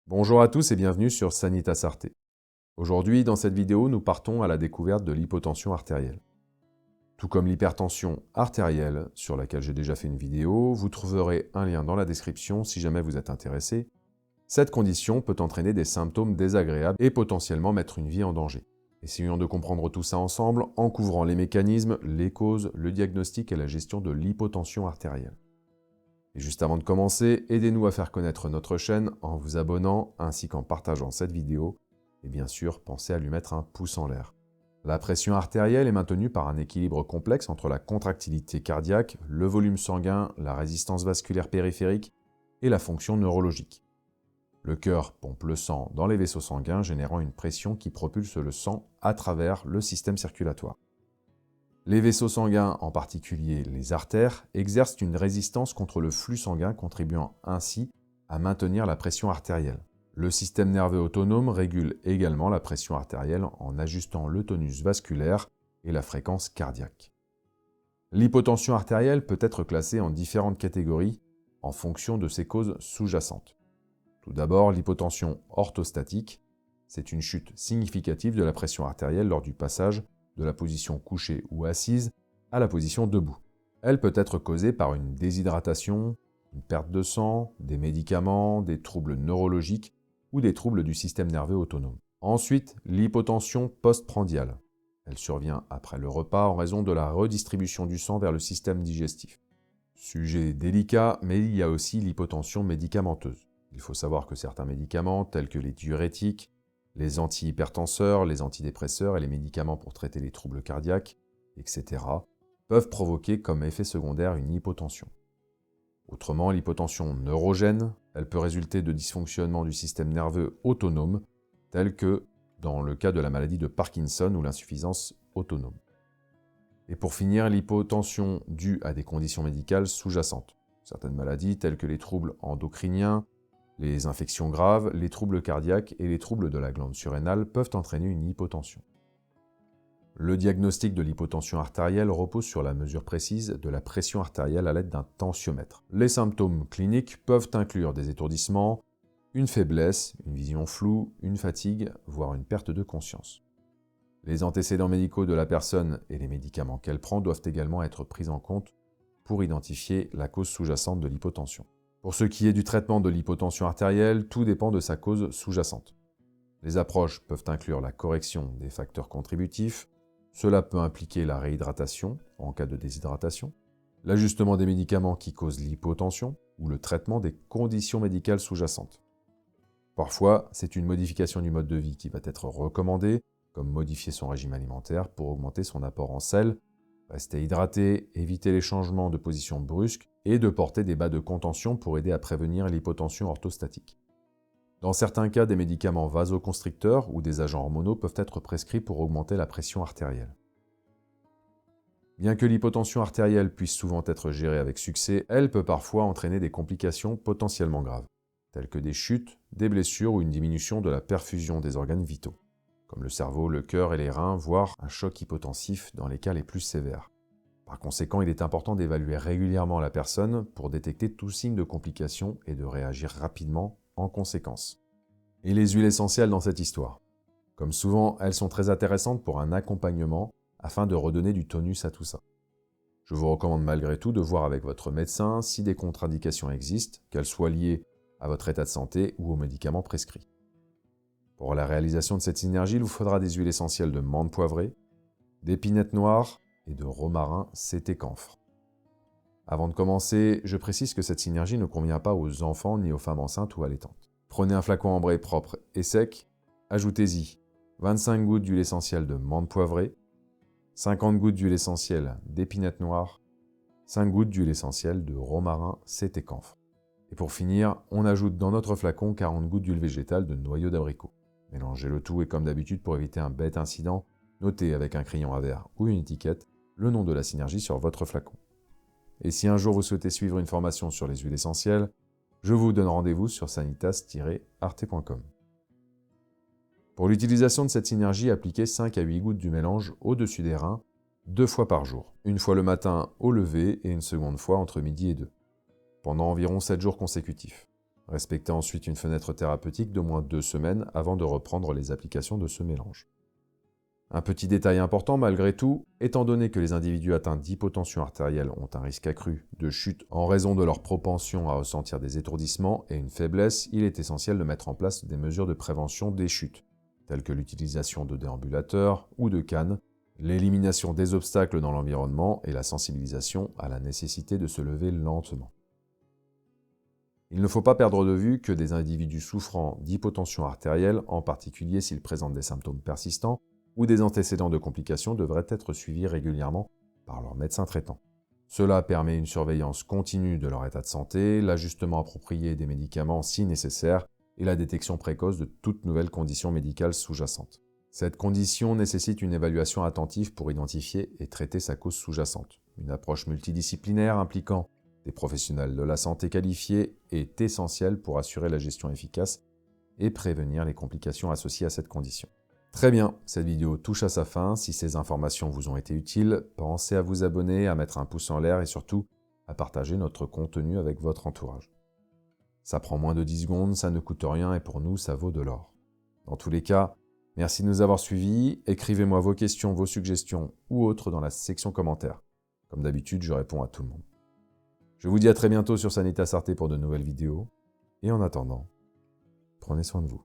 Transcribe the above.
Bonjour à tous et bienvenue sur Sanitas Arte. Aujourd'hui, dans cette vidéo, nous partons à la découverte de l'hypotension artérielle. Tout comme l'hypertension artérielle, sur laquelle j'ai déjà fait une vidéo, vous trouverez un lien dans la description si jamais vous êtes intéressé. Cette condition peut entraîner des symptômes désagréables et potentiellement mettre une vie en danger. Essayons de comprendre tout ça ensemble en couvrant les mécanismes, les causes, le diagnostic et la gestion de l'hypotension artérielle. Et juste avant de commencer, aidez-nous à faire connaître notre chaîne en vous abonnant ainsi qu'en partageant cette vidéo. Et bien sûr, pensez à lui mettre un pouce en l'air. La pression artérielle est maintenue par un équilibre complexe entre la contractilité cardiaque, le volume sanguin, la résistance vasculaire périphérique et la fonction neurologique. Le cœur pompe le sang dans les vaisseaux sanguins, générant une pression qui propulse le sang à travers le système circulatoire. Les vaisseaux sanguins, en particulier les artères, exercent une résistance contre le flux sanguin, contribuant ainsi à maintenir la pression artérielle. Le système nerveux autonome régule également la pression artérielle en ajustant le tonus vasculaire et la fréquence cardiaque. L'hypotension artérielle peut être classée en différentes catégories en fonction de ses causes sous-jacentes. Tout d'abord, l'hypotension orthostatique, c'est une chute significative de la pression artérielle lors du passage de la position couchée ou assise à la position debout. Elle peut être causée par une déshydratation, une perte de sang, des médicaments, des troubles neurologiques ou des troubles du système nerveux autonome. Ensuite, l'hypotension postprandiale. Elle survient après le repas en raison de la redistribution du sang vers le système digestif. Sujet délicat, mais il y a aussi l'hypotension médicamenteuse. Il faut savoir que certains médicaments, tels que les diurétiques, les antihypertenseurs, les antidépresseurs et les médicaments pour traiter les troubles cardiaques, etc., peuvent provoquer comme effet secondaire une hypotension. Autrement, l'hypotension neurogène, elle peut résulter de dysfonctionnements du système nerveux autonome, tel que dans le cas de la maladie de Parkinson ou l'insuffisance autonome. Et pour finir, l'hypotension due à des conditions médicales sous-jacentes. Certaines maladies, telles que les troubles endocriniens, les infections graves, les troubles cardiaques et les troubles de la glande surrénale peuvent entraîner une hypotension. Le diagnostic de l'hypotension artérielle repose sur la mesure précise de la pression artérielle à l'aide d'un tensiomètre. Les symptômes cliniques peuvent inclure des étourdissements, une faiblesse, une vision floue, une fatigue, voire une perte de conscience. Les antécédents médicaux de la personne et les médicaments qu'elle prend doivent également être pris en compte pour identifier la cause sous-jacente de l'hypotension. Pour ce qui est du traitement de l'hypotension artérielle, tout dépend de sa cause sous-jacente. Les approches peuvent inclure la correction des facteurs contributifs, cela peut impliquer la réhydratation en cas de déshydratation, l'ajustement des médicaments qui causent l'hypotension ou le traitement des conditions médicales sous-jacentes. Parfois, c'est une modification du mode de vie qui va être recommandée, comme modifier son régime alimentaire pour augmenter son apport en sel, rester hydraté, éviter les changements de position brusques et de porter des bas de contention pour aider à prévenir l'hypotension orthostatique. Dans certains cas, des médicaments vasoconstricteurs ou des agents hormonaux peuvent être prescrits pour augmenter la pression artérielle. Bien que l'hypotension artérielle puisse souvent être gérée avec succès, elle peut parfois entraîner des complications potentiellement graves, telles que des chutes, des blessures ou une diminution de la perfusion des organes vitaux, comme le cerveau, le cœur et les reins, voire un choc hypotensif dans les cas les plus sévères. Par conséquent, il est important d'évaluer régulièrement la personne pour détecter tout signe de complication et de réagir rapidement en conséquence. Et les huiles essentielles dans cette histoire. Comme souvent, elles sont très intéressantes pour un accompagnement afin de redonner du tonus à tout ça. Je vous recommande malgré tout de voir avec votre médecin si des contre-indications existent, qu'elles soient liées à votre état de santé ou aux médicaments prescrits. Pour la réalisation de cette synergie, il vous faudra des huiles essentielles de menthe poivrée, d'épinette noire et de romarin CT-camphre. Avant de commencer, je précise que cette synergie ne convient pas aux enfants ni aux femmes enceintes ou allaitantes. Prenez un flacon ambré propre et sec, ajoutez-y 25 gouttes d'huile essentielle de menthe poivrée, 50 gouttes d'huile essentielle d'épinette noire, 5 gouttes d'huile essentielle de romarin CT-camphre. Et pour finir, on ajoute dans notre flacon 40 gouttes d'huile végétale de noyau d'abricot. Mélangez le tout et comme d'habitude pour éviter un bête incident, notez avec un crayon à verre ou une étiquette le nom de la synergie sur votre flacon. Et si un jour vous souhaitez suivre une formation sur les huiles essentielles, je vous donne rendez-vous sur sanitas-arte.com. Pour l'utilisation de cette synergie, appliquez 5 à 8 gouttes du mélange au-dessus des reins 2 fois par jour. Une fois le matin au lever et une seconde fois entre midi et 2, pendant environ 7 jours consécutifs. Respectez ensuite une fenêtre thérapeutique d'au moins 2 semaines avant de reprendre les applications de ce mélange. Un petit détail important malgré tout, étant donné que les individus atteints d'hypotension artérielle ont un risque accru de chute en raison de leur propension à ressentir des étourdissements et une faiblesse, il est essentiel de mettre en place des mesures de prévention des chutes, telles que l'utilisation de déambulateurs ou de cannes, l'élimination des obstacles dans l'environnement et la sensibilisation à la nécessité de se lever lentement. Il ne faut pas perdre de vue que des individus souffrant d'hypotension artérielle, en particulier s'ils présentent des symptômes persistants ou des antécédents de complications, devraient être suivis régulièrement par leur médecin traitant. Cela permet une surveillance continue de leur état de santé, l'ajustement approprié des médicaments si nécessaire et la détection précoce de toute nouvelle condition médicale sous-jacente. Cette condition nécessite une évaluation attentive pour identifier et traiter sa cause sous-jacente. Une approche multidisciplinaire impliquant des professionnels de la santé qualifiés est essentielle pour assurer la gestion efficace et prévenir les complications associées à cette condition. Très bien, cette vidéo touche à sa fin. Si ces informations vous ont été utiles, pensez à vous abonner, à mettre un pouce en l'air et surtout à partager notre contenu avec votre entourage. Ça prend moins de 10 secondes, ça ne coûte rien et pour nous, ça vaut de l'or. Dans tous les cas, merci de nous avoir suivis. Écrivez-moi vos questions, vos suggestions ou autres dans la section commentaires. Comme d'habitude, je réponds à tout le monde. Je vous dis à très bientôt sur Sanitas Arte pour de nouvelles vidéos. Et en attendant, prenez soin de vous.